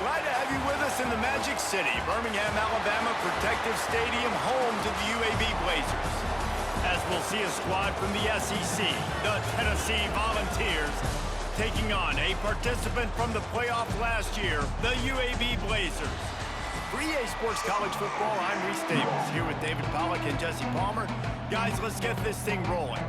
Glad to have you with us in the Magic City, Birmingham, Alabama Protective Stadium, home to the UAB Blazers. As we'll see a squad from the SEC, the Tennessee Volunteers, taking on a participant from the playoff last year, the UAB Blazers. For EA Sports College Football, I'm Reese Davis, here with David Pollack and Jesse Palmer. Guys, let's get this thing rolling.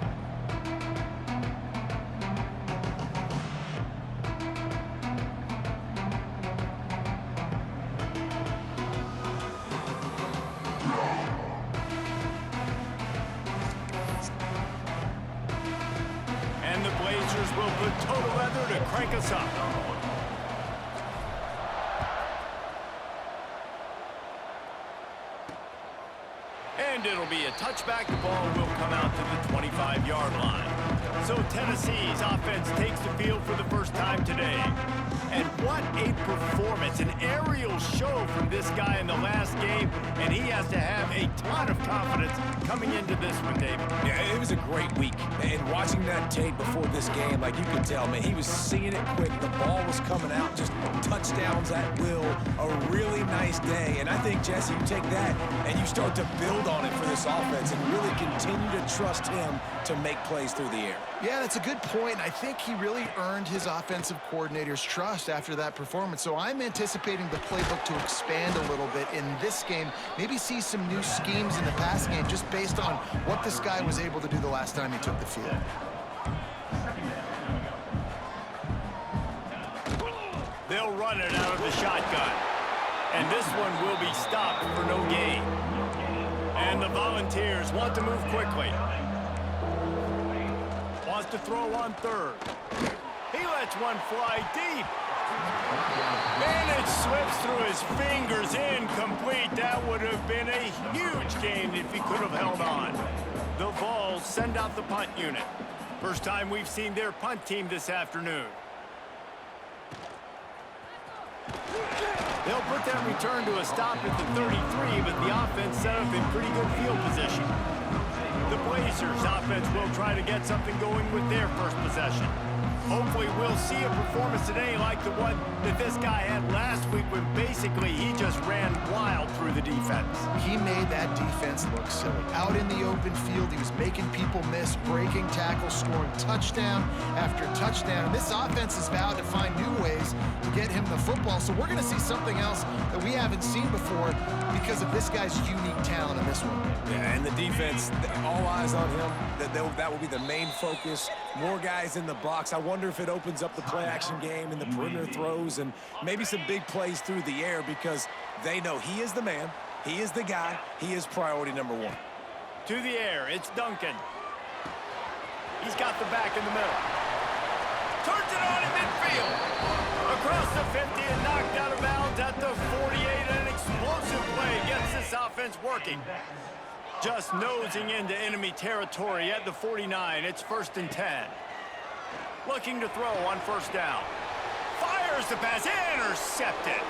And the Blazers will put total leather to crank us up. And it'll be a touchback. The ball will come out to the 25-yard line. So Tennessee's offense takes the field for the first time today. And what a performance, an aerial show from this guy in the last game, and he has to have a ton of confidence coming into this one, David. Yeah, it was a great week. And watching that tape before this game, like you could tell, man, he was seeing it quick. The ball was coming out, just touchdowns at will. A really nice day. And I think, Jesse, you take that and you start to build on it for this offense and really continue to trust him to make plays through the air. Yeah, that's a good point. I think he really earned his offensive coordinator's trust after that performance. So I'm anticipating the playbook to expand a little bit in this game. Maybe see some new schemes in the pass game just based on what this guy was able to do the last time he took the field. They'll run it out of the shotgun. And this one will be stopped for no gain. And the Volunteers want to move quickly. Wants to throw on third. He lets one fly deep. And it slips through his fingers, incomplete. That would have been a huge gain if he could have held on. The Vols send out the punt unit. First time we've seen their punt team this afternoon. They'll put that return to a stop at the 33, but the offense set up in pretty good field position. The Blazers offense will try to get something going with their first possession. Hopefully we'll see a performance today like the one that this guy had last week when basically he just ran wild through the defense. He made that defense look silly. Out in the open field, he was making people miss, breaking tackles, scoring touchdown after touchdown. And this offense has vowed to find new ways to get him the football. So we're going to see something else that we haven't seen before because of this guy's unique talent in this one. Yeah, and the defense, all eyes on him. That will be the main focus. More guys in the box. I wonder if it opens up the play-action game and the perimeter throws and maybe some big plays through the air because they know he is the man, he is the guy, he is priority number one. To the air, it's Duncan. He's got the back in the middle. Turns it on in midfield. Across the 50 and knocked out of bounds at the 48. An explosive play gets this offense working. Just nosing into enemy territory at the 49. It's 1st and 10. Looking to throw on first down. Fires the pass. Intercepted.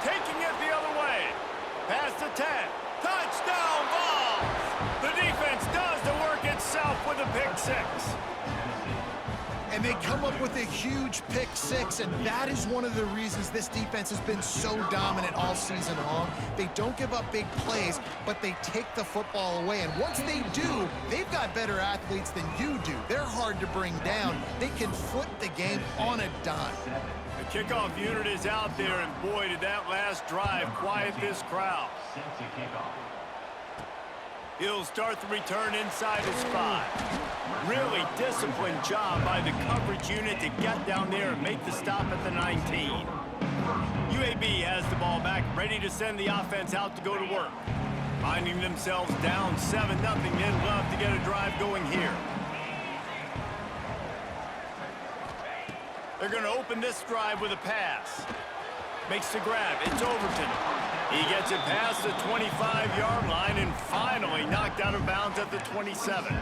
Taking it the other way. Past the 10. Touchdown Vols. The defense does the work itself with a pick six. And they come up with a huge pick six, and that is one of the reasons this defense has been so dominant all season long. They don't give up big plays, but they take the football away. And once they do, they've got better athletes than you do. They're hard to bring down. They can flip the game on a dime. The kickoff unit is out there, and boy, did that last drive quiet this crowd. He'll start the return inside his 5. Really disciplined job by the coverage unit to get down there and make the stop at the 19. UAB has the ball back, ready to send the offense out to go to work. Finding themselves down 7-0, they'd love to get a drive going here. They're going to open this drive with a pass. Makes the grab. It's Overton. He gets it past the 25-yard line and finally knocked out of bounds at the 27.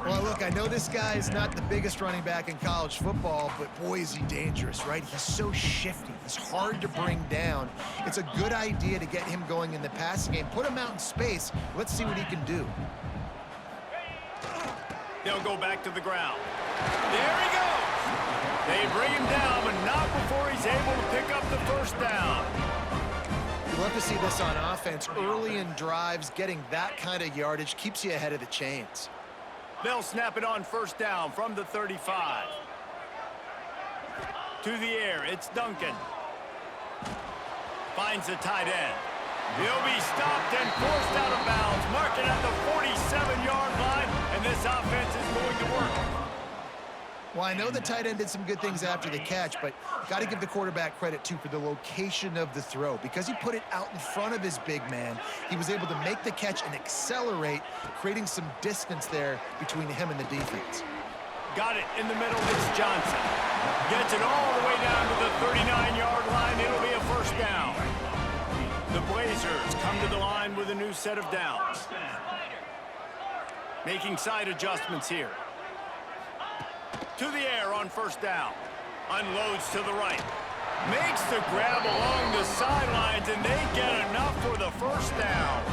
Well, look, I know this guy is not the biggest running back in college football, but boy, is he dangerous, right? He's so shifty. He's hard to bring down. It's a good idea to get him going in the passing game. Put him out in space. Let's see what he can do. They'll go back to the ground. There he goes. They bring him down, but not before he's able to pick up the first down. You love to see this on offense. Early in drives, getting that kind of yardage keeps you ahead of the chains. They'll snap it on first down from the 35. To the air, it's Duncan. Finds the tight end. He'll be stopped and forced out of bounds, marking at the 47-yard line, and this offense is going to work. Well, I know the tight end did some good things after the catch, but got to give the quarterback credit, too, for the location of the throw. Because he put it out in front of his big man, he was able to make the catch and accelerate, creating some distance there between him and the defense. Got it in the middle. It's Johnson. Gets it all the way down to the 39-yard line. It'll be a first down. The Blazers come to the line with a new set of downs. Making side adjustments here. To the air on first down. Unloads to the right. Makes the grab along the sidelines, and they get enough for the first down.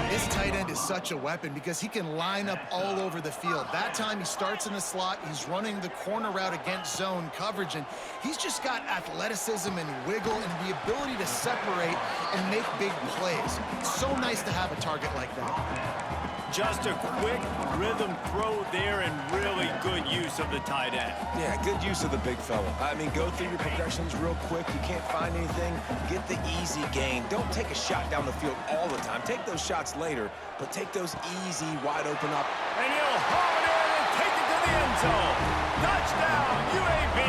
This tight end is such a weapon because he can line up all over the field. That time he starts in the slot. He's running the corner route against zone coverage, and he's just got athleticism and wiggle and the ability to separate and make big plays. It's so nice to have a target like that. Just a quick rhythm throw there and really good use of the tight end. Yeah, good use of the big fella. I mean, go through your progressions real quick. You can't find anything, get the easy gain. Don't take a shot down the field all the time. Take those shots later, but take those easy, wide open up. And he'll haul it in and take it to the end zone. Touchdown, UAB.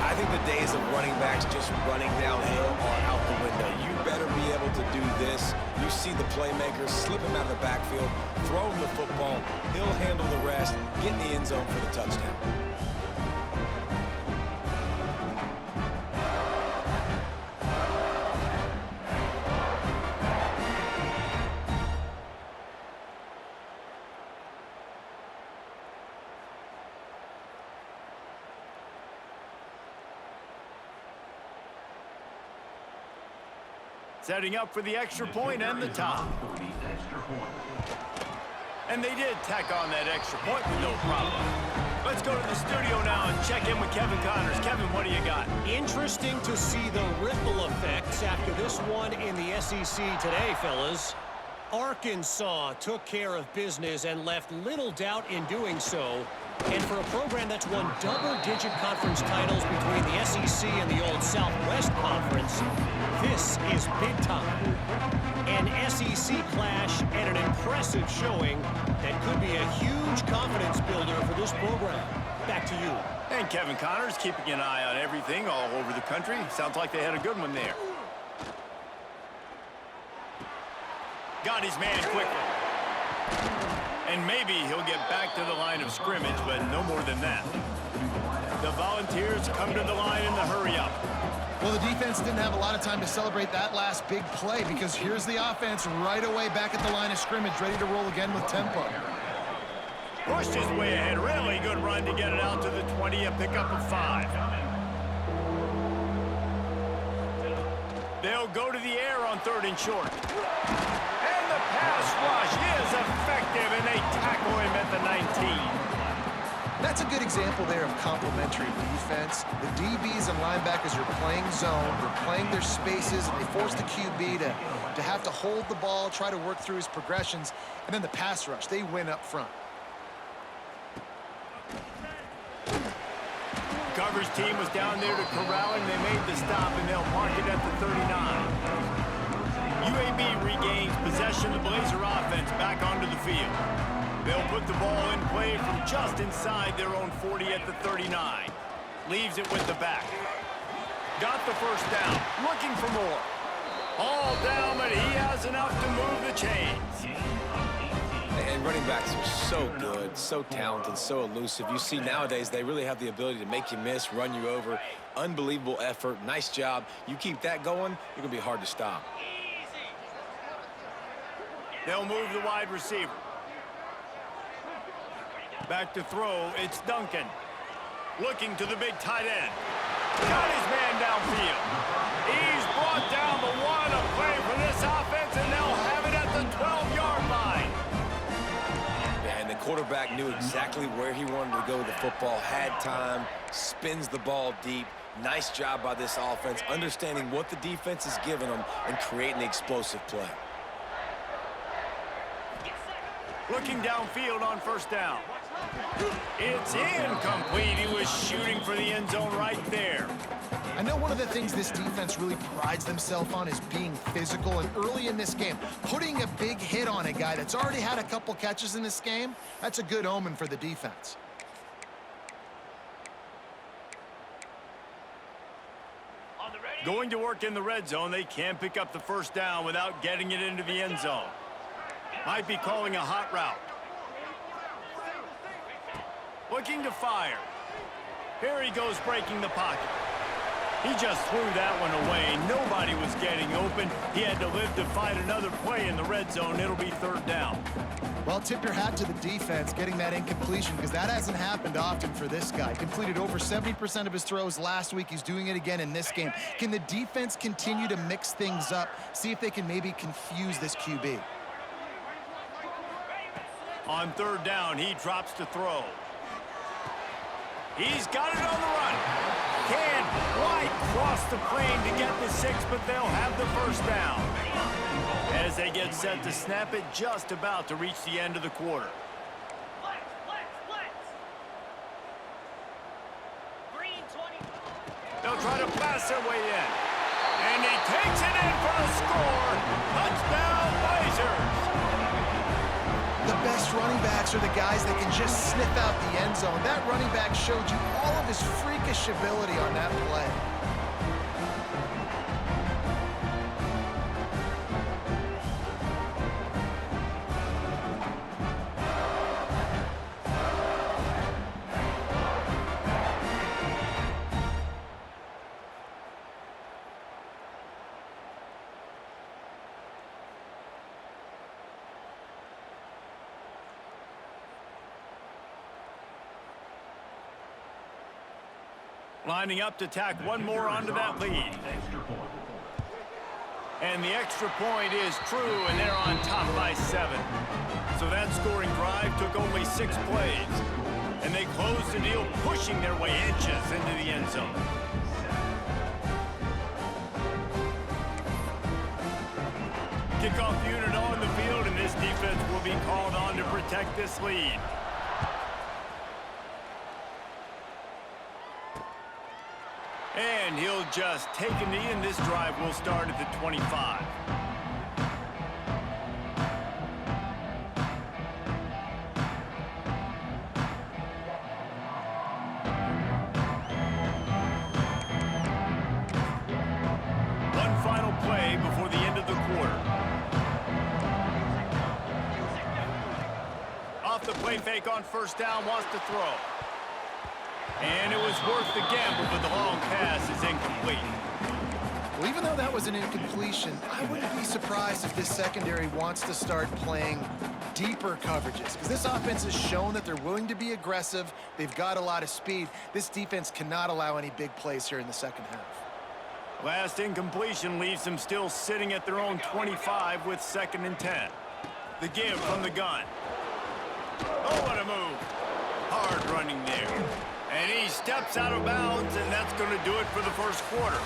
I think the days of running backs just running downhill are out the window. You better be able to do this. You see the playmakers slip him out of the backfield, throw him the football. He'll handle the rest, get in the end zone for the touchdown. Setting up for the extra point and the top. And they did tack on that extra point with no problem. Let's go to the studio now and check in with Kevin Connors. Kevin, what do you got? Interesting to see the ripple effects after this one in the SEC today, fellas. Arkansas took care of business and left little doubt in doing so. And for a program that's won double-digit conference titles between the SEC and the old Southwest Conference, this is big time. An SEC clash and an impressive showing that could be a huge confidence builder for this program. Back to you. And Kevin Connors keeping an eye on everything all over the country. Sounds like they had a good one there. Got his man quickly. And maybe he'll get back to the line of scrimmage, but no more than that. The Volunteers come to the line in the hurry-up. Well, the defense didn't have a lot of time to celebrate that last big play because here's the offense right away back at the line of scrimmage, ready to roll again with tempo. Pushed his way ahead. Really good run to get it out to the 20, a pickup of 5. They'll go to the air on 3rd and short. And the pass rush is effective, and they tackle him at the 19. That's a good example there of complementary defense. The DBs and linebackers are playing zone, they're playing their spaces, and they force the QB to have to hold the ball, try to work through his progressions, and then the pass rush, they win up front. Coverage team was down there to corral him. They made the stop, and they'll mark it at the 39. UAB regains possession of the Blazer offense back onto the field. They'll put the ball in play from just inside their own 40 at the 39. Leaves it with the back. Got the first down. Looking for more. All down, but he has enough to move the chains. And running backs are so good, so talented, so elusive. You see nowadays they really have the ability to make you miss, run you over. Unbelievable effort. Nice job. You keep that going, you're going to be hard to stop. They'll move the wide receiver. Back to throw, it's Duncan. Looking to the big tight end. Got his man downfield. He's brought down the one, a play for this offense, and they'll have it at the 12-yard line. Yeah, and the quarterback quarterback knew exactly where he wanted to go with the football, had time, spins the ball deep. Nice job by this offense, understanding what the defense is giving them and creating the explosive play. Looking downfield on first down. It's incomplete. He was shooting for the end zone right there. I know one of the things this defense really prides themselves on is being physical, and early in this game, putting a big hit on a guy that's already had a couple catches in this game, that's a good omen for the defense. Going to work in the red zone, they can't pick up the first down without getting it into the end zone. Might be calling a hot route. Looking to fire. Here he goes, breaking the pocket. He just threw that one away. Nobody was getting open. He had to live to fight another play in the red zone. It'll be third down. Well, tip your hat to the defense getting that incompletion, because that hasn't happened often for this guy. Completed over 70% of his throws last week. He's doing it again in this game. Can the defense continue to mix things up, see if they can maybe confuse this QB? On third down, he drops to throw. He's got it on the run. Can't quite cross the plane to get the 6, but they'll have the first down. As they get set to snap it, just about to reach the end of the quarter. They'll try to pass their way in. And he takes it in for a score. Touchdown, Blazers. The best running backs are the guys that can just sniff out the end zone. That running back showed you all of his freakish ability on that play. Lining up to tack one more onto that lead. And the extra point is true, and they're on top by 7. So that scoring drive took only 6 plays. And they closed the deal, pushing their way inches into the end zone. Kickoff unit on the field, and this defense will be called on to protect this lead. And he'll just take a knee, and this drive will start at the 25. One final play before the end of the quarter. Off the play fake on first down, wants to throw. And it was worth the gamble, but the long pass is incomplete. Well, even though that was an incompletion, I wouldn't be surprised if this secondary wants to start playing deeper coverages, because this offense has shown that they're willing to be aggressive. They've got a lot of speed. This defense cannot allow any big plays here in the second half. Last incompletion leaves them still sitting at their own 25 with 2nd and 10. The give from the gun. Oh, what a move. Hard running there. And he steps out of bounds, and that's going to do it for the first quarter.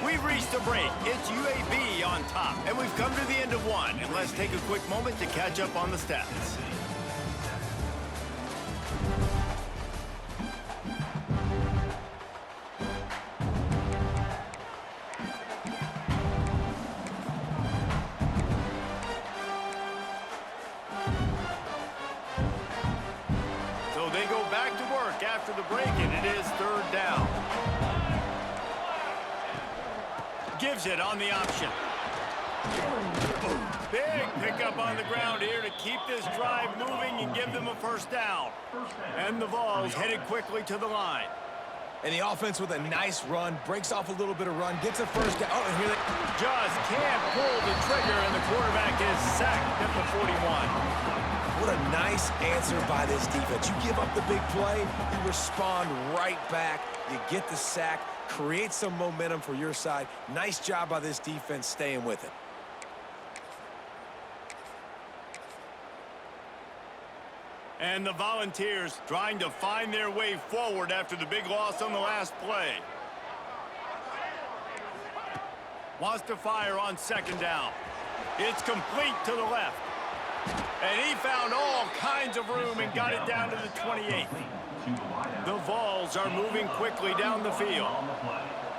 We've reached a break. It's UAB on top, and we've come to the end of one. And let's take a quick moment to catch up on the stats. After the break, and it is third down. Gives it on the option. Big pickup on the ground here to keep this drive moving and give them a first down. And the Vols headed quickly to the line. And the offense with a nice run, breaks off a little bit of run, gets a first down. Oh, and here they just can't pull the trigger, and the quarterback is sacked at the 41. What a nice answer by this defense. You give up the big play, you respond right back, you get the sack, create some momentum for your side. Nice job by this defense staying with it. And the Volunteers trying to find their way forward after the big loss on the last play. Wants to fire on second down. It's complete to the left. And he found all kinds of room and got it down to the 28. The Vols are moving quickly down the field.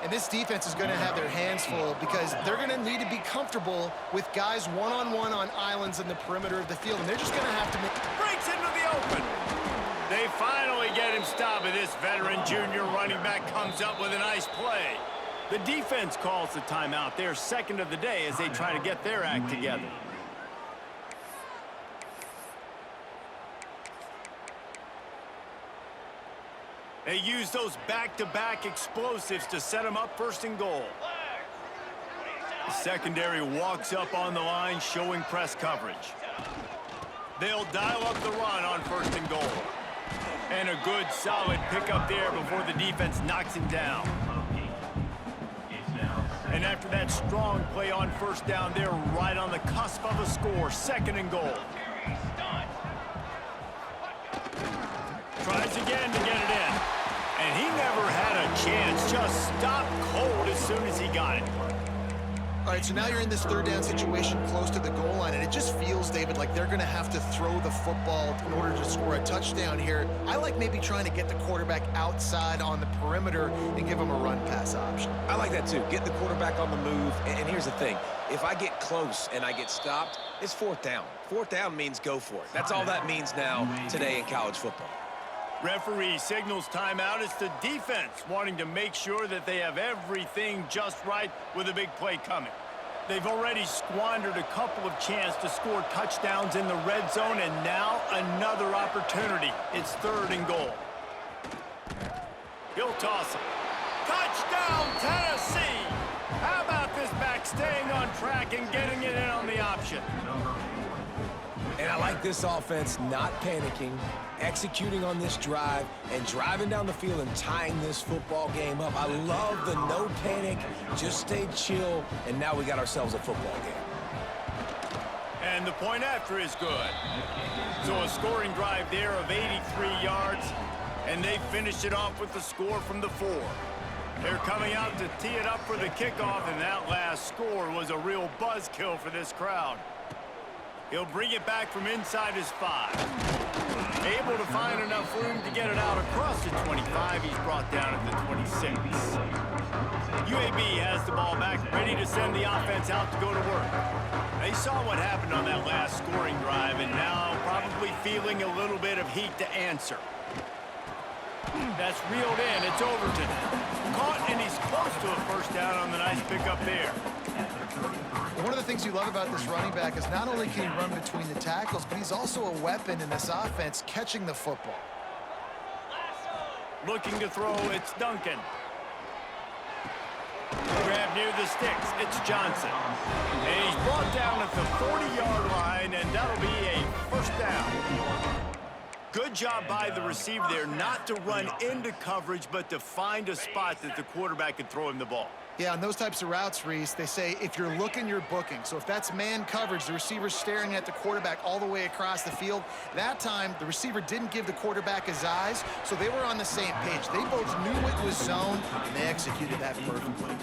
And this defense is going to have their hands full because they're going to need to be comfortable with guys one-on-one on islands in the perimeter of the field. And they're just going to have to make... Breaks into the open. They finally get him stopped, and this veteran junior running back comes up with a nice play. The defense calls the timeout. They're second of the day as they try to get their act together. They use those back-to-back explosives to set them up first and goal. The secondary walks up on the line, showing press coverage. They'll dial up the run on first and goal. And a good, solid pickup there before the defense knocks him down. And after that strong play on first down, they're right on the cusp of a score, second and goal. Tries again to get it in. And he never had a chance, just stopped cold as soon as he got it. All right, so now you're in this third down situation close to the goal line, and it just feels, David, like they're going to have to throw the football in order to score a touchdown here. I like maybe trying to get the quarterback outside on the perimeter and give him a run-pass option. I like that too. Get the quarterback on the move. And here's the thing. If I get close and I get stopped, it's fourth down. Fourth down means go for it. That's all that means now today in college football. Referee signals timeout. It's the defense wanting to make sure that they have everything just right with a big play coming. They've already squandered a couple of chances to score touchdowns in the red zone, and now another opportunity. It's third and goal. He'll toss it. Touchdown, Tennessee! How about this back staying on track and getting it in on the option? And I like this offense not panicking, executing on this drive, and driving down the field and tying this football game up. I love the no panic, just stay chill, and now we got ourselves a football game. And the point after is good. So a scoring drive there of 83 yards, and they finished it off with the score from the 4. They're coming out to tee it up for the kickoff, and that last score was a real buzzkill for this crowd. He'll bring it back from inside his 5. Able to find enough room to get it out across the 25. He's brought down at the 26. UAB has the ball back, ready to send the offense out to go to work. They saw what happened on that last scoring drive, and now probably feeling a little bit of heat to answer. That's reeled in. It's Overton. Caught, and he's close to a first down on the nice pickup there. One of the things you love about this running back is not only can he run between the tackles, but he's also a weapon in this offense catching the football. Looking to throw, it's Duncan. Grab near the sticks, it's Johnson. And he's brought down at the 40-yard line, and that'll be a first down. Good job by the receiver there not to run into coverage, but to find a spot that the quarterback could throw him the ball. Yeah, on those types of routes, Reese, they say if you're looking, you're booking. So if that's man coverage, the receiver's staring at the quarterback all the way across the field. That time, the receiver didn't give the quarterback his eyes, so they were on the same page. They both knew it was zone, and they executed that perfectly.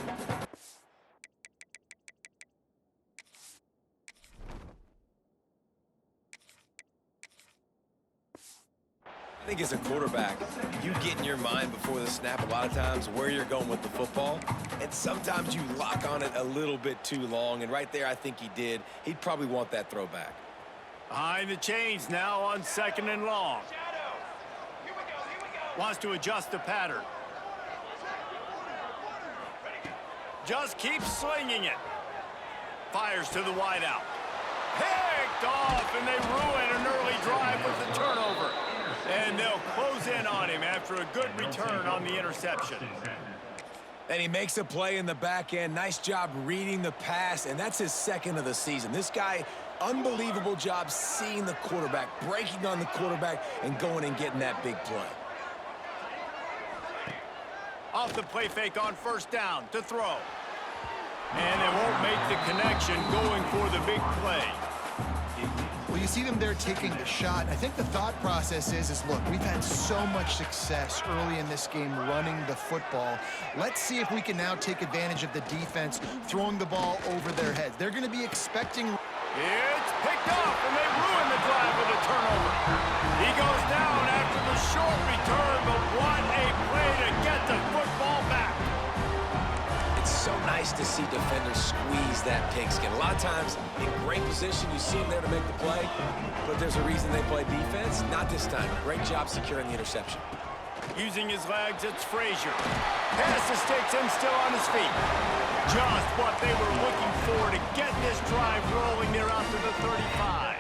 I think as a quarterback, you get in your mind before the snap a lot of times where you're going with the football, and sometimes you lock on it a little bit too long, and right there I think he did. He'd probably want that throw back. Behind the chains now on second and long. Wants to adjust the pattern. Just keeps slinging it. Fires to the wideout. Picked off, and they ruin an early drive with the turnover. And they'll close in on him after a good return on the interception. And he makes a play in the back end. Nice job reading the pass, and that's his second of the season. This guy, unbelievable job seeing the quarterback, breaking on the quarterback, and going and getting that big play. Off the play fake on first down to throw. And they won't make the connection going for the big play. Well, Well, you see them there taking the shot. I think the thought process is look, we've had so much success early in this game running the football. Let's see if we can now take advantage of the defense throwing the ball over their heads. They're going to be expecting... It's picked off, and they ruin the drive with a turnover. He goes down after the short return, but what a play to get the football back. It's so nice to see defenders squeeze that pigskin. A lot of times, in great position, you see them there to make the play, but there's a reason they play defense. Not this time. Great job securing the interception. Using his legs, it's Frazier. Pass to Sticks and still on his feet. Just what they were looking for to get this drive rolling there out to the 35.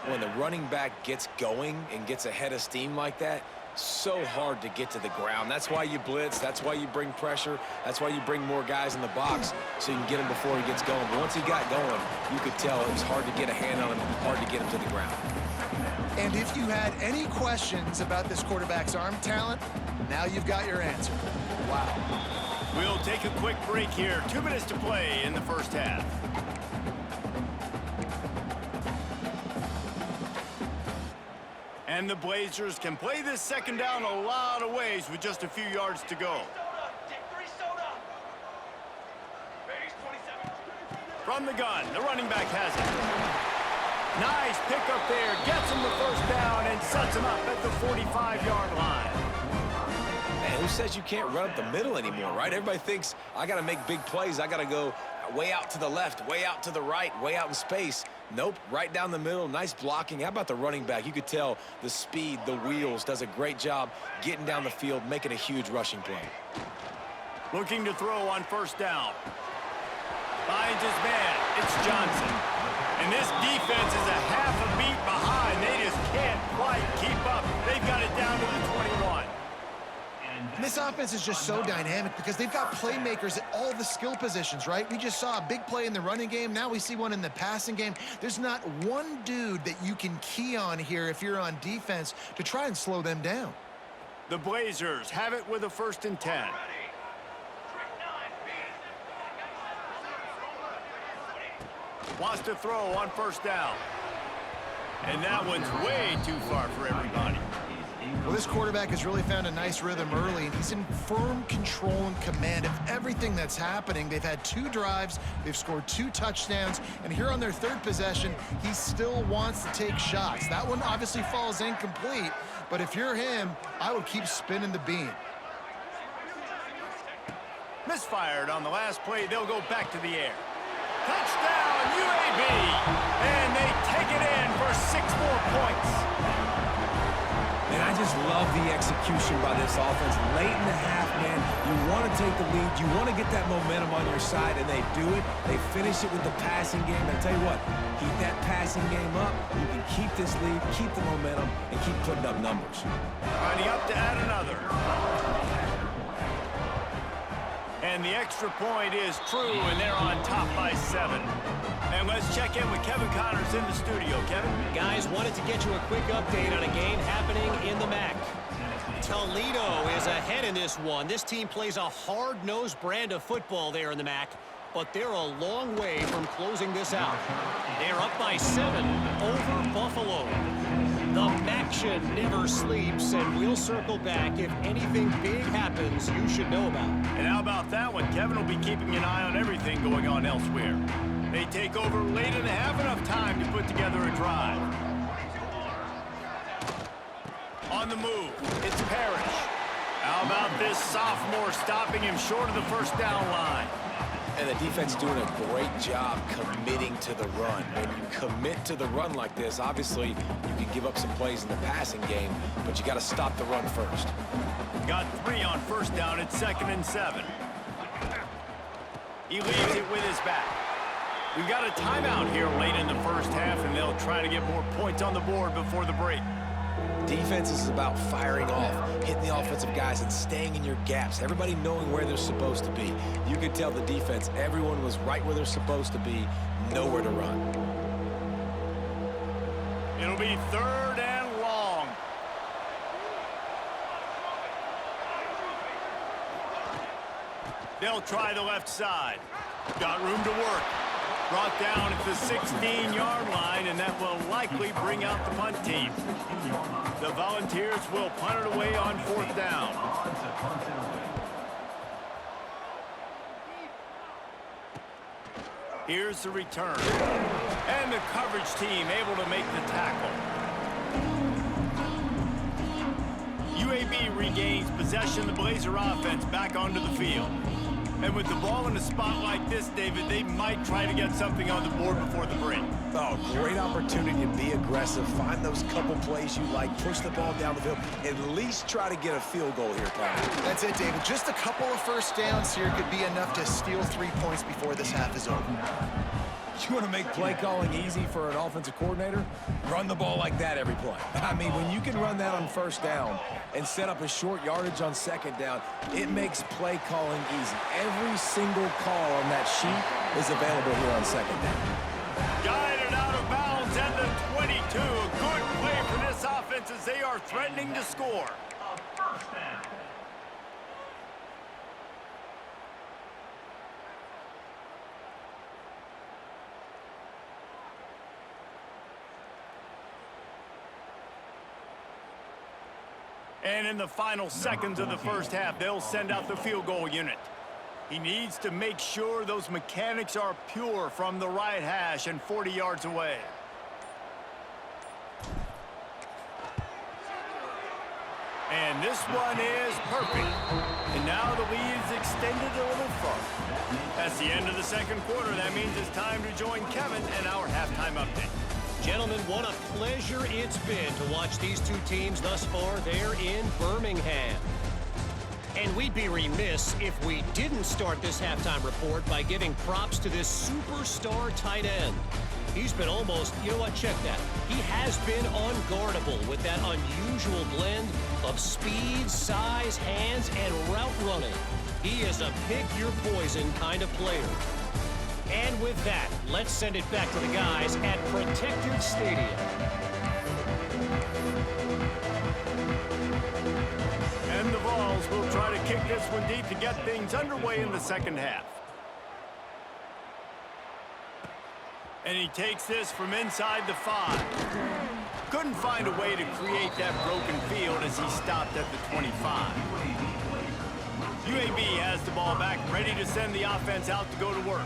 When the running back gets going and gets ahead of steam like that, so hard to get to the ground. That's why you blitz. That's why you bring pressure. That's why you bring more guys in the box so you can get him before he gets going. But once he got going, you could tell it was hard to get a hand on him, hard to get him to the ground. And if you had any questions about this quarterback's arm talent, now you've got your answer. Wow. We'll take a quick break here. 2 minutes to play in the first half. And the Blazers can play this second down a lot of ways with just a few yards to go. From the gun, the running back has it. Nice pickup there, gets him the first down and sets him up at the 45-yard line. Man, who says you can't run up the middle anymore, right? Everybody thinks I got to make big plays. I got to go way out to the left, way out to the right, way out in space. Nope, right down the middle, nice blocking. How about the running back? You could tell the speed, the wheels, does a great job getting down the field, making a huge rushing play. Looking to throw on first down. Finds his man, it's Johnson. And this defense is a half a beat behind. They just can't quite keep up. They've got it down to the 21. And this offense is just so dynamic because they've got playmakers at all the skill positions, right? We just saw a big play in the running game. Now we see one in the passing game. There's not one dude that you can key on here if you're on defense to try and slow them down. The Blazers have it with a 1st and 10. Wants to throw on first down. And that one's way too far for everybody. Well, this quarterback has really found a nice rhythm early, and he's in firm control and command of everything that's happening. They've had 2 drives, they've scored 2 touchdowns, and here on their 3rd possession, he still wants to take shots. That one obviously falls incomplete, but if you're him, I would keep spinning the beam. Misfired on the last play. They'll go back to the air. Touchdown, UAB! And they take it in for 6 more points. And I just love the execution by this offense. Late in the half, man, you want to take the lead. You want to get that momentum on your side, and they do it. They finish it with the passing game. I tell you what, keep that passing game up. You can keep this lead, keep the momentum, and keep putting up numbers. Running up to add another. And the extra point is true, and they're on top by 7. And let's check in with Kevin Connors in the studio. Kevin? Guys, wanted to get you a quick update on a game happening in the MAC. Toledo is ahead in this one. This team plays a hard-nosed brand of football there in the MAC, but they're a long way from closing this out. They're up by 7 over Buffalo. The MACtion never sleeps, and we'll circle back if anything big happens you should know about. And how about that one? Kevin will be keeping an eye on everything going on elsewhere. They take over late and have enough time to put together a drive. On the move, it's Parrish. How about this sophomore stopping him short of the first down line? And the defense doing a great job committing to the run. When you commit to the run like this, obviously you can give up some plays in the passing game, but you got to stop the run first. Got 3 on first down at 2nd and 7. He leaves it with his back. We've got a timeout here late in the first half, and they'll try to get more points on the board before the break. Defense is about firing off, hitting the offensive guys, and staying in your gaps. Everybody knowing where they're supposed to be. You could tell the defense, everyone was right where they're supposed to be, nowhere to run. It'll be 3rd and long. They'll try the left side. Got room to work. Brought down at the 16-yard line, and that will likely bring out the punt team. The Volunteers will punt it away on 4th down. Here's the return. And the coverage team able to make the tackle. UAB regains possession of the Blazer offense back onto the field. And with the ball in a spot like this, David, they might try to get something on the board before the break. Oh, great opportunity to be aggressive. Find those couple plays you like. Push the ball down the field. At least try to get a field goal here, Tom. That's it, David. Just a couple of first downs here could be enough to steal 3 points before this half is over. You want to make play calling easy for an offensive coordinator? Run the ball like that every play. I mean, when you can run that on 1st down and set up a short yardage on 2nd down, it makes play calling easy. Every single call on that sheet is available here on 2nd down. Guided out of bounds at the 22. A good play for this offense as they are threatening to score. And in the final seconds of the first half, they'll send out the field goal unit. He needs to make sure those mechanics are pure from the right hash and 40 yards away. And this one is perfect. And now the lead is extended a little further. That's the end of the 2nd quarter. That means it's time to join Kevin and our halftime update. Gentlemen, what a pleasure it's been to watch these two teams thus far there in Birmingham. And we'd be remiss if we didn't start this halftime report by giving props to this superstar tight end. He's been almost, you know what, check that. He has been unguardable with that unusual blend of speed, size, hands, and route running. He is a pick-your-poison kind of player. And with that, let's send it back to the guys at Protective Stadium. And the Vols will try to kick this one deep to get things underway in the 2nd half. And he takes this from inside the 5. Couldn't find a way to create that broken field as he stopped at the 25. UAB has the ball back, ready to send the offense out to go to work.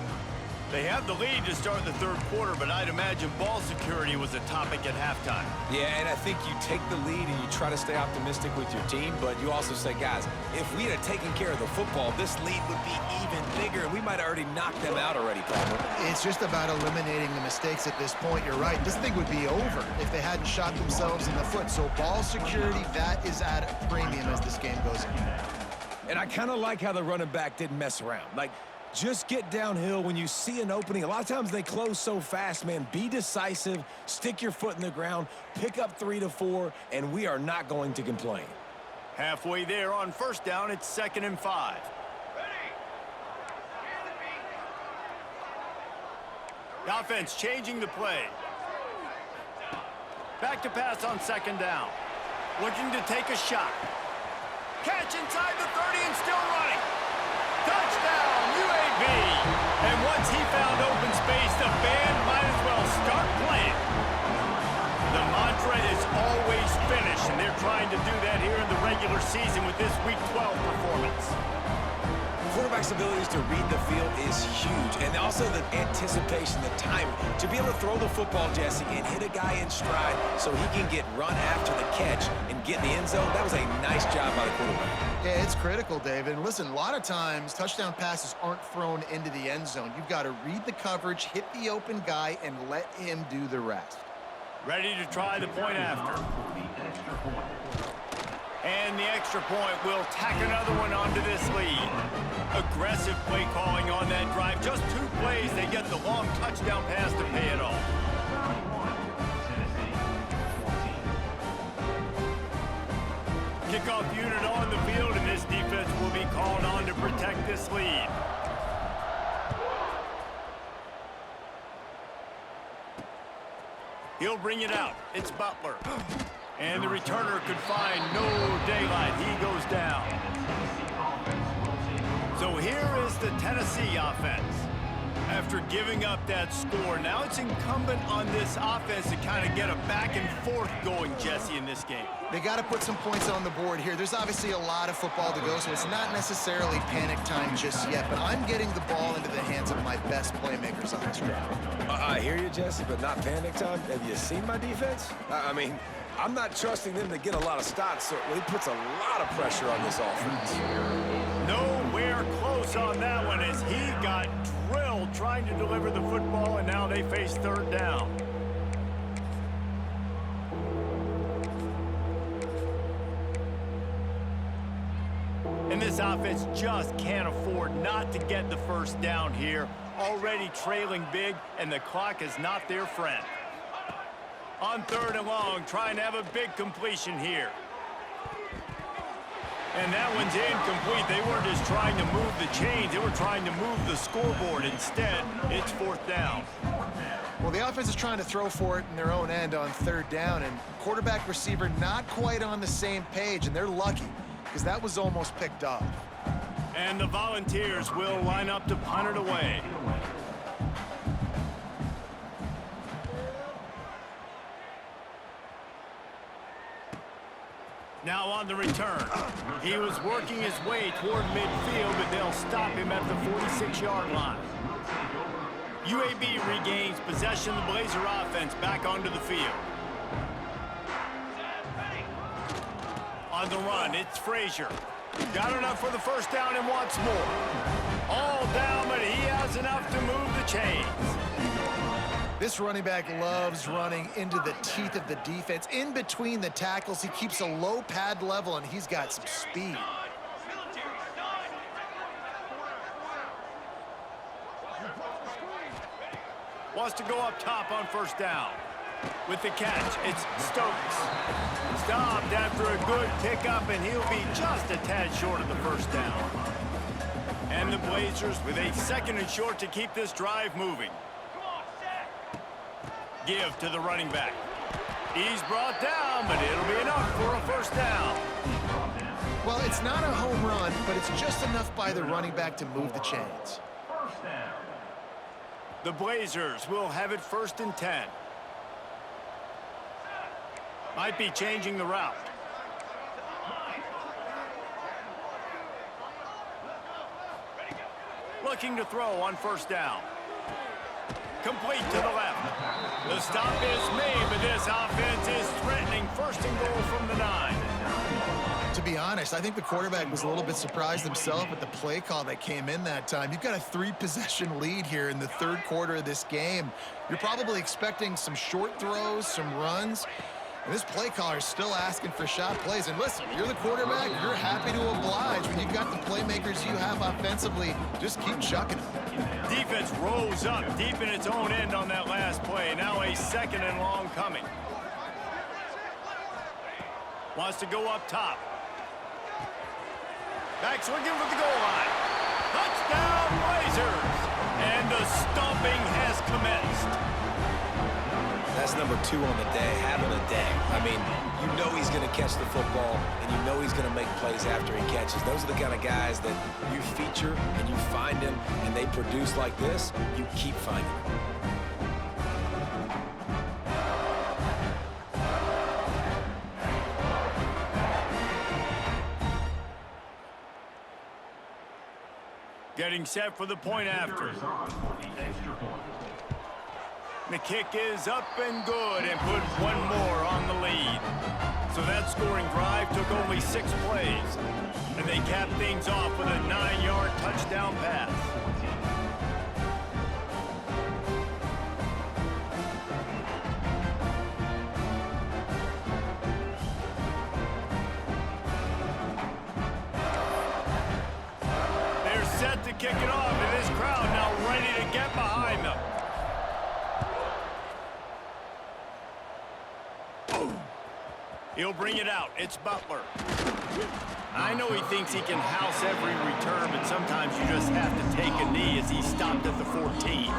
They have the lead to start the 3rd quarter, but I'd imagine ball security was a topic at halftime. Yeah, and I think you take the lead and you try to stay optimistic with your team, but you also say, guys, if we had taken care of the football, this lead would be even bigger, and we might have already knocked them out already, Palmer. It's just about eliminating the mistakes at this point. You're right. This thing would be over if they hadn't shot themselves in the foot. So ball security, that is at a premium as this game goes on. And I kind of like how the running back didn't mess around. Like, just get downhill when you see an opening. A lot of times they close so fast, man. Be decisive, stick your foot in the ground, pick up 3 to 4, and we are not going to complain. Halfway there on 1st down, it's 2nd and 5. The offense changing the play. Back to pass on 2nd down. Looking to take a shot. Catch inside the 30 and still running. Touchdown, UAB! And once he found open space, the band might as well start playing. The mantra is always finish, and they're trying to do that here in the regular season with this Week 12 performance. Quarterback's abilities to read the field is huge, and also the anticipation, the timing. To be able to throw the football, Jesse, and hit a guy in stride so he can get run after the catch and get in the end zone, that was a nice job by the quarterback. Yeah, it's critical, David. And listen, a lot of times touchdown passes aren't thrown into the end zone. You've got to read the coverage, hit the open guy, and let him do the rest. Ready to try the point after. And the extra point will tack another one onto this lead. Aggressive play calling on that drive. Just 2 plays, they get the long touchdown pass to pay it off. Kickoff unit on the field, and this defense will be called on to protect this lead. He'll bring it out. It's Butler. And the returner could find no daylight. He goes down. So here is the Tennessee offense. After giving up that score, now it's incumbent on this offense to kind of get a back and forth going, Jesse, in this game. They got to put some points on the board here. There's obviously a lot of football to go, so it's not necessarily panic time just yet, but I'm getting the ball into the hands of my best playmakers on this drive. I hear you, Jesse, but not panic time. Have you seen my defense? I mean, I'm not trusting them to get a lot of stops, so he puts a lot of pressure on this offense. Nowhere close on that one as he got drilled trying to deliver the football, and now they face third down. And this offense just can't afford not to get the first down here. Already trailing big, and the clock is not their friend. On third and long, trying to have a big completion here. And that one's incomplete. They weren't just trying to move the chains. They were trying to move the scoreboard. Instead, it's fourth down. Well, the offense is trying to throw for it in their own end on third down, and quarterback receiver not quite on the same page, and they're lucky because that was almost picked off. And the Volunteers will line up to punt it away. Now on the return. He was working his way toward midfield, but they'll stop him at the 46-yard line. UAB regains possession of the Blazer offense back onto the field. On the run, it's Frazier. Got enough for the first down and wants more. All down, but he has enough to move the chains. This running back loves running into the teeth of the defense. In between the tackles, he keeps a low pad level, and he's got some speed. Wants to go up top on first down. With the catch, it's Stokes. Stopped after a good pickup, and he'll be just a tad short of the first down. And the Blazers with a second and short to keep this drive moving. Give to the running back. He's brought down, but it'll be enough for a first down. Well, it's not a home run, but it's just enough by the running back to move the chains. The Blazers will have it first and 10. Might be changing the route. Looking to throw on first down. Complete to the left. The stop is made, but this offense is threatening first and goal from the 9. To be honest, I think the quarterback was a little bit surprised himself at the play call that came in that time. You've got a 3-possession lead here in the third quarter of this game. You're probably expecting some short throws, some runs. And this play caller is still asking for shot plays. And listen, you're the quarterback, you're happy to oblige. When you've got the playmakers you have offensively, just keep chucking them. Defense rose up deep in its own end on that last play. Now a second and long coming. Wants to go up top. Back swinging for the goal line. Touchdown, Blazers! And the stomping has commenced. That's number 2 on the day, having a day. I mean, you know he's going to catch the football, and you know he's going to make plays after he catches. Those are the kind of guys that you feature and you find him, and they produce like this, you keep finding them. Getting set for the point after. The kick is up and good and put one more on the lead. So that scoring drive took only 6 plays. And they capped things off with a 9-yard touchdown pass. They're set to kick it off, and this crowd now ready to get behind them. He'll bring it out. It's Butler. I know he thinks he can house every return, but sometimes you just have to take a knee as he stopped at the 14.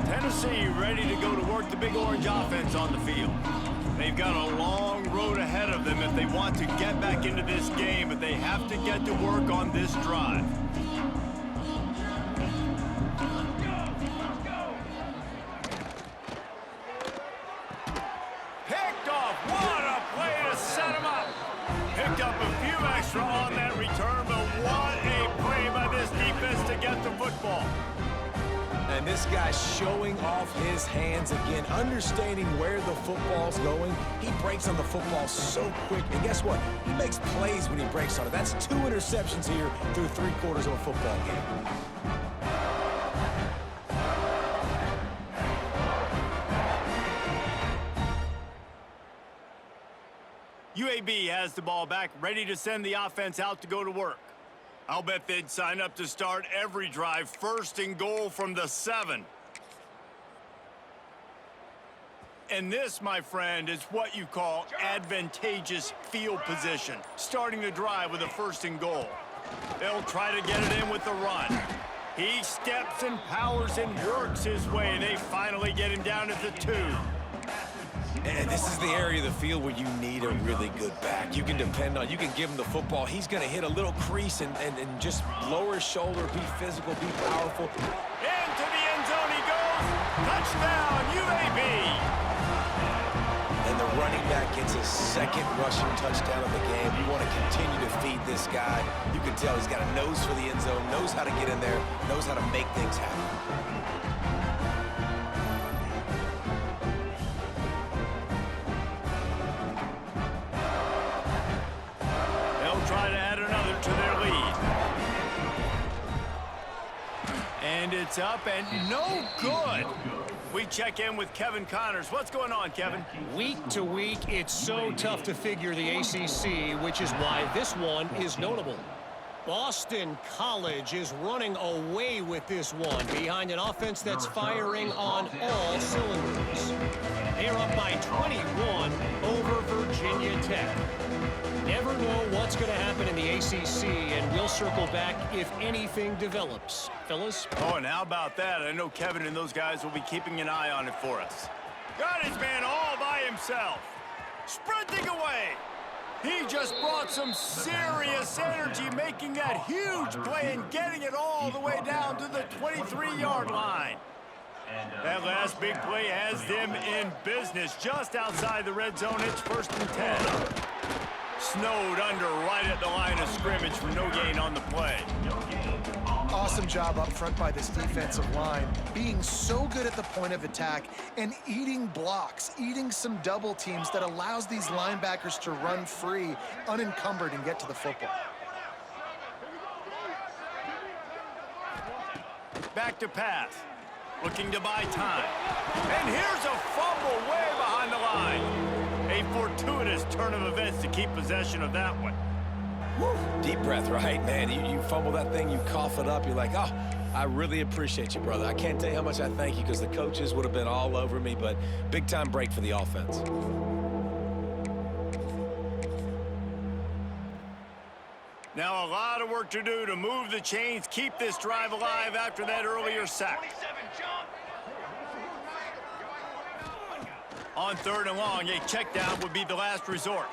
Tennessee ready to go to work the Big Orange offense on the field. They've got a long road ahead of them if they want to get back into this game, but they have to get to work on this drive. man, this guy's showing off his hands again, understanding where the football's going. He breaks on the football so quick, and guess what? He makes plays when he breaks on it. That's 2 interceptions here through 3/4 of a football game. UAB has the ball back, ready to send the offense out to go to work. I'll bet they'd sign up to start every drive 1st and goal from the 7. And this, my friend, is what you call advantageous field position, starting the drive with a 1st and goal. They'll try to get it in with the run. He steps and powers and works his way. They finally get him down at the 2. And this is the area of the field where you need a really good back. You can depend on, you can give him the football. He's going to hit a little crease and just lower his shoulder, be physical, be powerful. Into the end zone he goes. Touchdown, UAB. And the running back gets his 2nd rushing touchdown of the game. You want to continue to feed this guy. You can tell he's got a nose for the end zone, knows how to get in there, knows how to make things happen. Try to add another to their lead. And it's up and no good. We check in with Kevin Connors. What's going on, Kevin? Week to week, it's so tough to figure the ACC, which is why this one is notable. Boston College is running away with this one behind an offense that's firing on all cylinders. They're up by 21 over Virginia Tech. Never know what's going to happen in the ACC, and we'll circle back if anything develops. Fellas? Oh, and how about that? I know Kevin and those guys will be keeping an eye on it for us. Got his man all by himself. Sprinting away. He just brought some serious energy, making that huge play and getting it all the way down to the 23-yard line. That last big play has them in business just outside the red zone. It's 1st and 10. Snowed under right at the line of scrimmage for no gain on the play. Awesome job up front by this defensive line, being so good at the point of attack and eating blocks, eating some double teams that allows these linebackers to run free, unencumbered, and get to the football. Back to pass. Looking to buy time. And here's a fumble way behind the line. A fortuitous turn of events to keep possession of that one. Woo. Deep breath, right, man? You fumble that thing, you cough it up, you're like, oh, I really appreciate you, brother. I can't tell you how much I thank you because the coaches would have been all over me, but big-time break for the offense. Now a lot of work to do to move the chains, keep this drive alive after that earlier sack. On 3rd and long, a check down would be the last resort.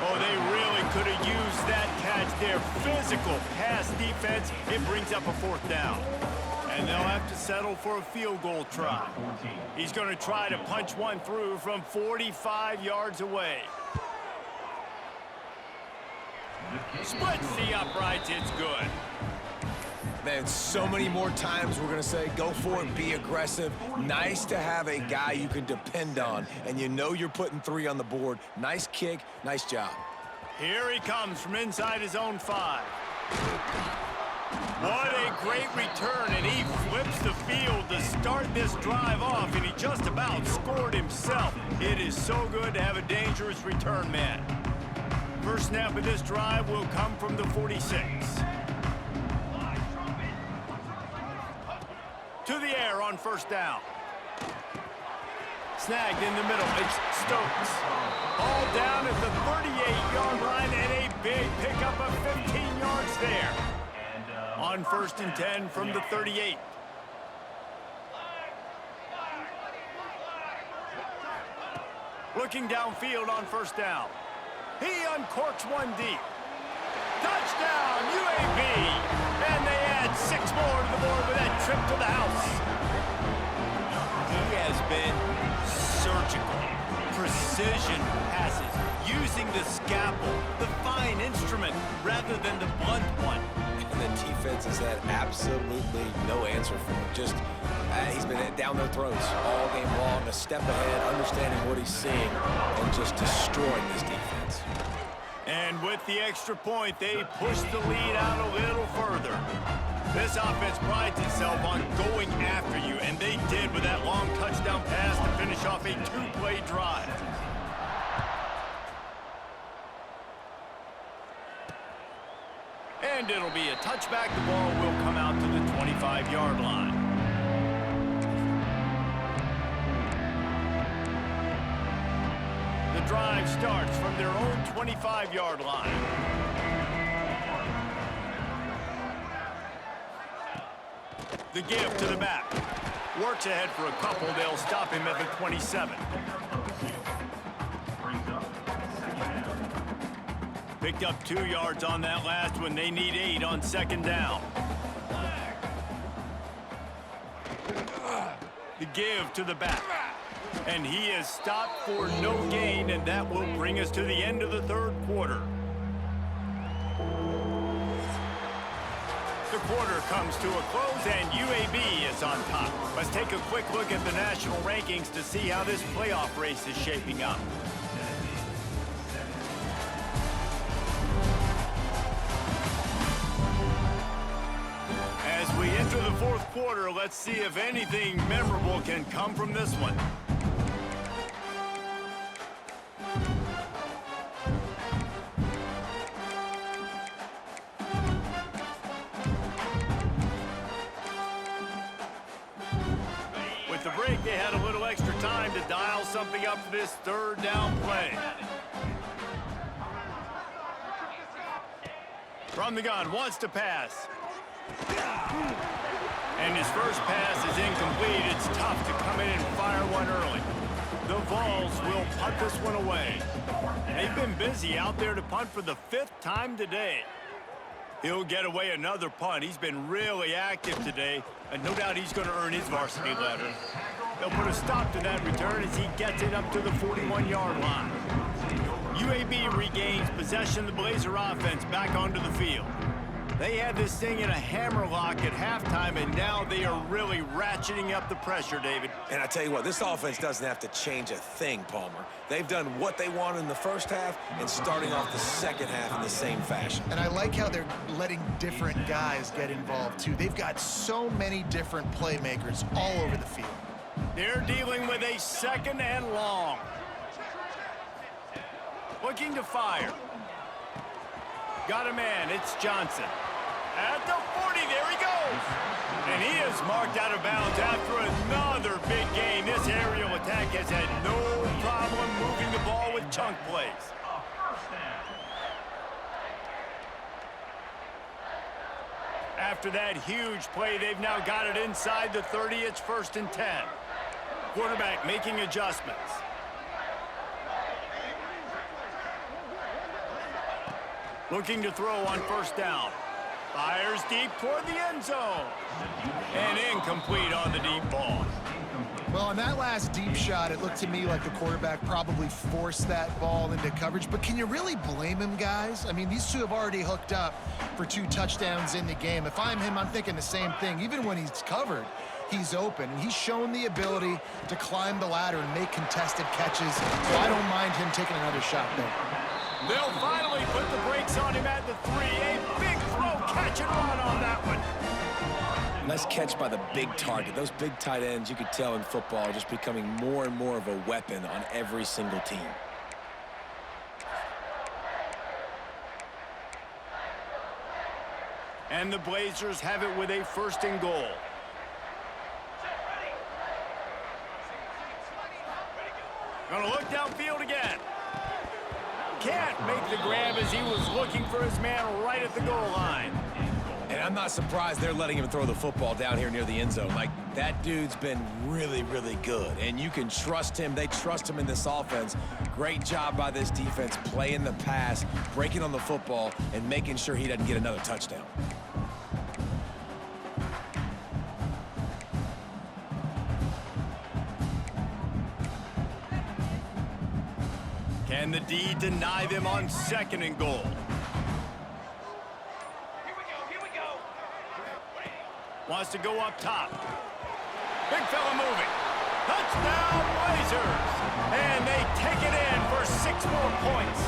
Oh, they really could have used that catch there. Physical pass defense. It brings up a 4th down. And they'll have to settle for a field goal try. He's going to try to punch one through from 45 yards away. Splits the uprights. It's good. Man, so many more times we're going to say, go for it, be aggressive. Nice to have a guy you can depend on, and you know you're putting 3 on the board. Nice kick, nice job. Here he comes from inside his own 5. What a great return, and he flips the field to start this drive off, and he just about scored himself. It is so good to have a dangerous return man. First snap of this drive will come from the 46. To the air on 1st down. Snagged in the middle. It's Stokes. All down at the 38-yard line and a big pickup of 15 yards there. On 1st and 10 from the 38. Looking downfield on 1st down. He uncorks one deep. Touchdown, UAB! And they add 6 more to the board with that trip to the house. He has been surgical. Precision passes, using the scalpel, the fine instrument, rather than the blunt one. and the defense has had absolutely no answer for him. Just, he's been down their throats all game long, a step ahead, understanding what he's seeing, and just destroying this defense. And with the extra point, they push the lead out a little further. This offense prides itself on going after you, and they did with that long touchdown pass to finish off a two-play drive. And it'll be a touchback. The ball will come out to the 25-yard line. The drive starts from their own 25-yard line. The give to the back. Works ahead for a couple. They'll stop him at the 27. Picked up 2 yards on that last one. They need 8 on second down. The give to the back. And he is stopped for no gain, and that will bring us to the end of the third quarter. The quarter comes to a close, and UAB is on top. Let's take a quick look at the national rankings to see how this playoff race is shaping up. As we enter the fourth quarter, let's see if anything memorable can come from this one. With the break, they had a little extra time to dial something up for this third down play. From the gun, wants to pass. And his first pass is incomplete. It's tough to come in and fire one early. The Vols will punt this one away. They've been busy out there to punt for the 5th time today. He'll get away another punt. He's been really active today, and no doubt he's going to earn his varsity letter. They'll put a stop to that return as he gets it up to the 41-yard line. UAB regains possession of the Blazer offense back onto the field. They had this thing in a hammerlock at halftime, and now they are really ratcheting up the pressure, David. And I tell you what, this offense doesn't have to change a thing, Palmer. They've done what they wanted in the first half and starting off the second half in the same fashion. And I like how they're letting different guys get involved, too. They've got so many different playmakers all over the field. They're dealing with a second and long. Looking to fire. Got a man. It's Johnson. At the 40, there he goes. And he is marked out of bounds after another big gain. This aerial attack has had no problem moving the ball with chunk plays. After that huge play, they've now got it inside the 30. It's 1st and 10. Quarterback making adjustments. Looking to throw on 1st down. Fires deep toward the end zone. And incomplete on the deep ball. Well, on that last deep shot, it looked to me like the quarterback probably forced that ball into coverage. But can you really blame him, guys? I mean, these two have already hooked up for 2 touchdowns in the game. If I'm him, I'm thinking the same thing. Even when he's covered, he's open. And he's shown the ability to climb the ladder and make contested catches. So I don't mind him taking another shot there. They'll finally put the brakes on him at the 3. A big throw, catch and run on that one. Nice catch by the big target. Those big tight ends, you could tell in football, are just becoming more and more of a weapon on every single team. And the Blazers have it with a 1st and goal. Gonna look downfield again. Can't make the grab as he was looking for his man right at the goal line. And I'm not surprised they're letting him throw the football down here near the end zone. Like, that dude's been really, really good. And you can trust him. They trust him in this offense. Great job by this defense playing the pass, breaking on the football, and making sure he doesn't get another touchdown. Can the D deny them on 2nd and goal? wants to go up top. Big fella moving. Touchdown, Blazers! And they take it in for 6 more points.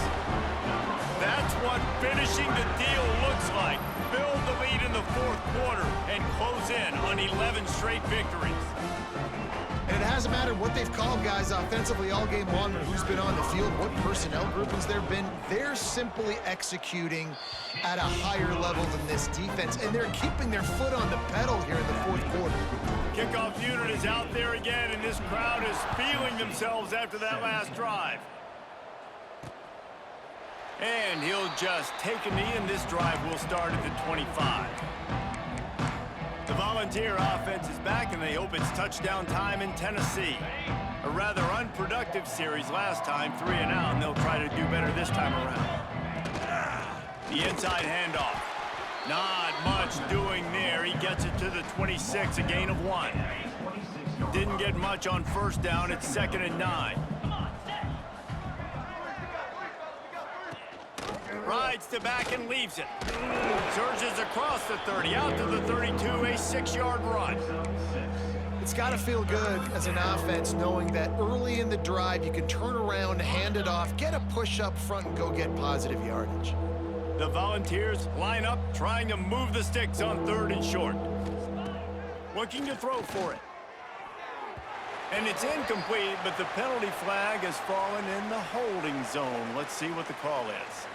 That's what finishing the deal looks like. Build the lead in the fourth quarter and close in on 11 straight victories. And it hasn't mattered what they've called guys offensively all game long or who's been on the field, what personnel groupings there have been. They're simply executing at a higher level than this defense, and they're keeping their foot on the pedal here in the fourth quarter. Kickoff unit is out there again, and this crowd is feeling themselves after that last drive. And he'll just take a knee, and this drive will start at the 25. The Volunteer offense is back, and they hope it's touchdown time in Tennessee. A rather unproductive series last time, 3 and out, and they'll try to do better this time around. The inside handoff. Not much doing there. He gets it to the 26, a gain of 1. Didn't get much on first down. It's 2nd and 9. Rides to back and leaves it. Surges across the 30, out to the 32, a 6-yard run. It's got to feel good as an offense knowing that early in the drive you can turn around, hand it off, get a push up front, and go get positive yardage. The Volunteers line up, trying to move the sticks on 3rd and short. Looking to throw for it. And it's incomplete, but the penalty flag has fallen in the holding zone. Let's see what the call is.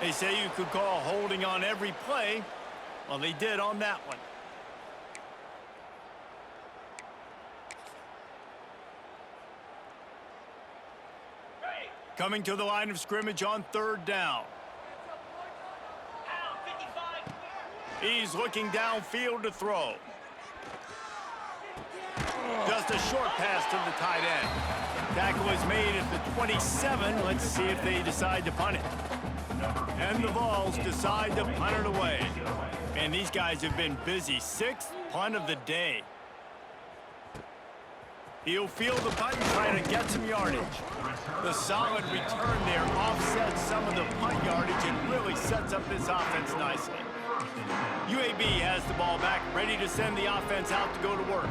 They say you could call holding on every play. Well, they did on that one. Coming to the line of scrimmage on 3rd down. He's looking downfield to throw. Just a short pass to the tight end. Tackle is made at the 27. Let's see if they decide to punt it. And the Vols decide to punt it away. And these guys have been busy. 6th punt of the day. He'll field the punt and try to get some yardage. The solid return there offsets some of the punt yardage and really sets up this offense nicely. UAB has the ball back, ready to send the offense out to go to work.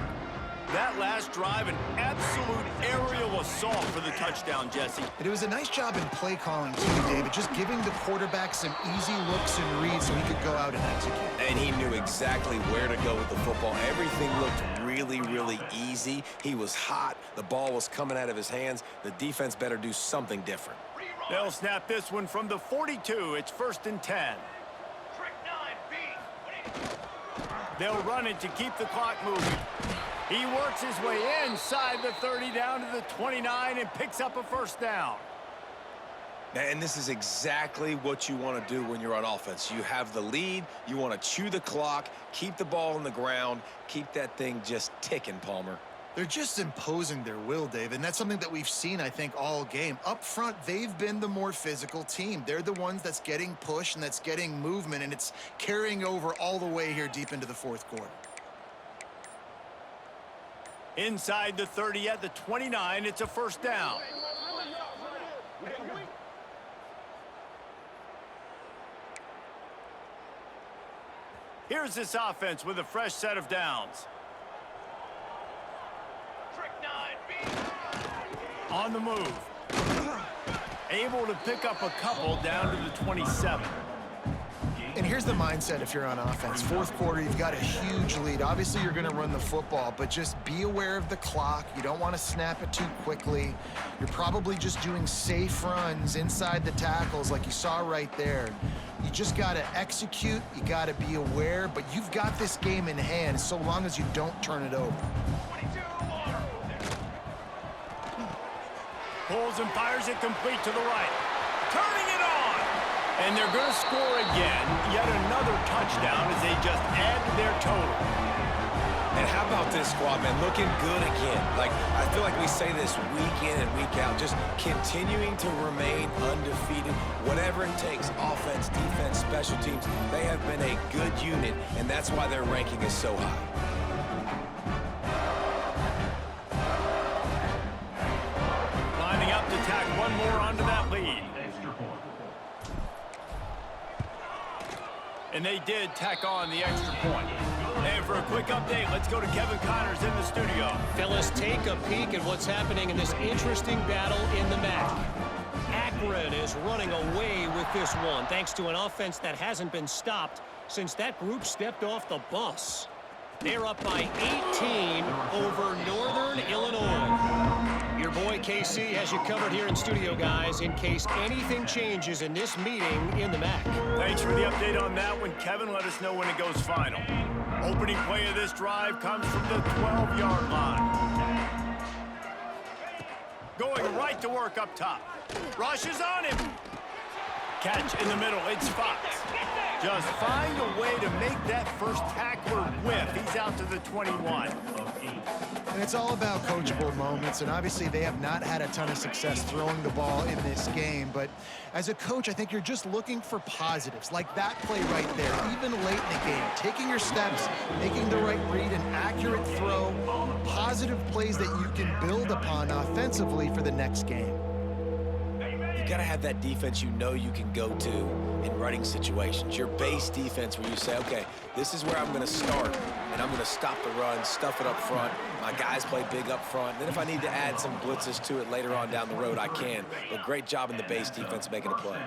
That last drive, an absolute aerial assault for the touchdown, Jesse. And it was a nice job in play calling too, David, just giving the quarterback some easy looks and reads so he could go out and execute. And he knew exactly where to go with the football. Everything looked really, really easy. He was hot. The ball was coming out of his hands. The defense better do something different. They'll snap this one from the 42. It's 1st and 10. They'll run it to keep the clock moving. He works his way inside the 30 down to the 29 and picks up a 1st down. And this is exactly what you want to do when you're on offense. You have the lead. You want to chew the clock, keep the ball on the ground, keep that thing just ticking, Palmer. They're just imposing their will, David, and that's something that we've seen, I think, all game. Up front, they've been the more physical team. They're the ones that's getting pushed and that's getting movement, and it's carrying over all the way here deep into the fourth quarter. Inside the 30 at the 29, it's a 1st down. Here's this offense with a fresh set of downs. On the move. Able to pick up a couple down to the 27. And here's the mindset if you're on offense. Fourth quarter, you've got a huge lead. Obviously, you're going to run the football, but just be aware of the clock. You don't want to snap it too quickly. You're probably just doing safe runs inside the tackles like you saw right there. You just got to execute. You got to be aware, but you've got this game in hand so long as you don't turn it over. Pulls and fires it complete to the right. Turning it on! And they're going to score again. Yet another touchdown as they just add to their total. And how about this squad, man? Looking good again. Like, I feel like we say this week in and week out, just continuing to remain undefeated. Whatever it takes, offense, defense, special teams, they have been a good unit, and that's why their ranking is so high. Lining up to tack one more onto that lead. And they did tack on the extra point. And for a quick update, let's go to Kevin Connors in the studio. Fellas, take a peek at what's happening in this interesting battle in the MAC. Akron is running away with this one, thanks to an offense that hasn't been stopped since that group stepped off the bus. They're up by 18 over Northern Illinois. Your boy KC has you covered here in studio, guys, in case anything changes in this meeting in the MAC. Thanks for the update on that one, Kevin. Let us know when it goes final. Opening play of this drive comes from the 12-yard line. Going right to work up top. Rushes on him. Catch in the middle. It's Fox. Just find a way to make that first tackler whiff. He's out to the 21. And it's all about coachable moments, and obviously they have not had a ton of success throwing the ball in this game. But as a coach, I think you're just looking for positives, like that play right there, even late in the game. Taking your steps, making the right read, an accurate throw, positive plays that you can build upon offensively for the next game. You got to have that defense you know you can go to in running situations. Your base defense where you say, okay, this is where I'm going to start, and I'm going to stop the run, stuff it up front. My guys play big up front. Then if I need to add some blitzes to it later on down the road, I can. But great job in the base defense making a play.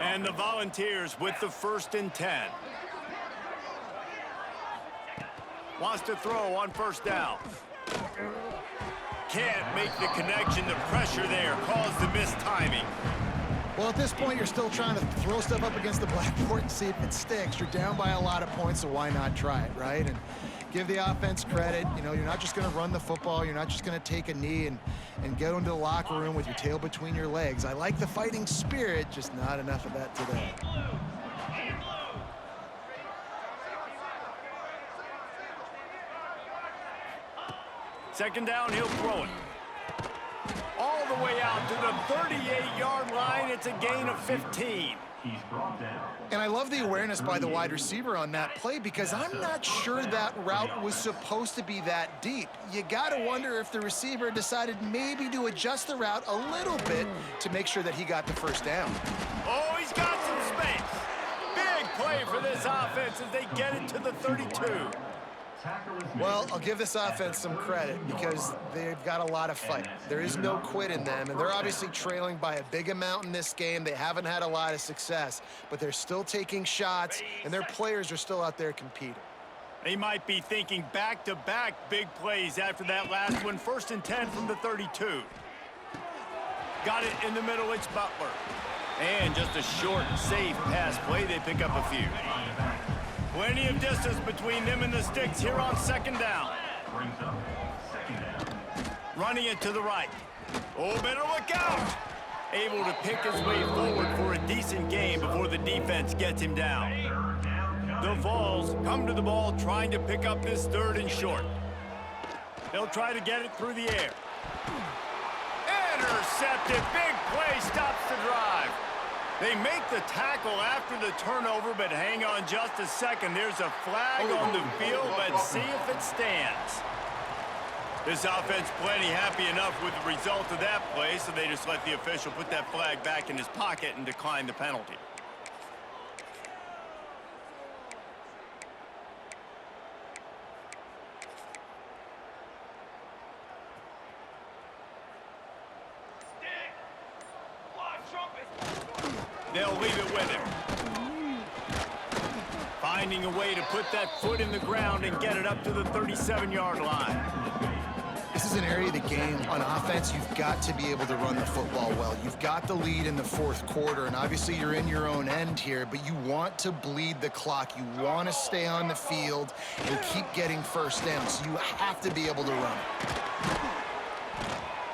And the Volunteers with the 1st and 10. Wants to throw on 1st down. Can't make the connection. The pressure there caused the mistiming. Well, at this point, you're still trying to throw stuff up against the blackboard and see if it sticks. You're down by a lot of points, so why not try it, right? And give the offense credit. You know, you're not just going to run the football. You're not just going to take a knee and go into the locker room with your tail between your legs. I like the fighting spirit, just not enough of that today. Second down, he'll throw it. All the way out to the 38-yard line. It's a gain of 15. And I love the awareness by the wide receiver on that play because I'm not sure that route was supposed to be that deep. You got to wonder if the receiver decided maybe to adjust the route a little bit to make sure that he got the 1st down. Oh, he's got some space. Big play for this offense as they get it to the 32. Well, I'll give this offense some credit because they've got a lot of fight. There is no quit in them, and they're obviously trailing by a big amount in this game. They haven't had a lot of success, but they're still taking shots, and their players are still out there competing. They might be thinking back-to-back big plays after that last one. 1st and 10 from the 32. Got it in the middle. It's Butler. And just a short, safe pass play. They pick up a few. Plenty of distance between them and the sticks here on 2nd down. Running it to the right. Oh, better look out. Able to pick his way forward for a decent game before the defense gets him down. The Vols come to the ball trying to pick up this 3rd and short. They'll try to get it through the air. Intercepted. Big play stops the drive. They make the tackle after the turnover, but hang on just a second. There's a flag on the field. Let's see if it stands. This offense plenty happy enough with the result of that play, so they just let the official put that flag back in his pocket and decline the penalty. They'll leave it with him. Finding a way to put that foot in the ground and get it up to the 37-yard line. This is an area of the game. On offense, you've got to be able to run the football well. You've got the lead in the 4th quarter, and obviously you're in your own end here, but you want to bleed the clock. You want to stay on the field and keep getting 1st down, so you have to be able to run it.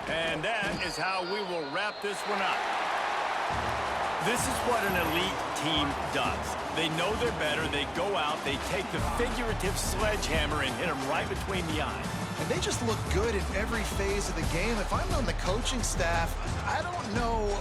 And that is how we will wrap this one up. This is what an elite team does. They know they're better. They go out. They take the figurative sledgehammer and hit them right between the eyes. And they just look good in every phase of the game. If I'm on the coaching staff, I don't know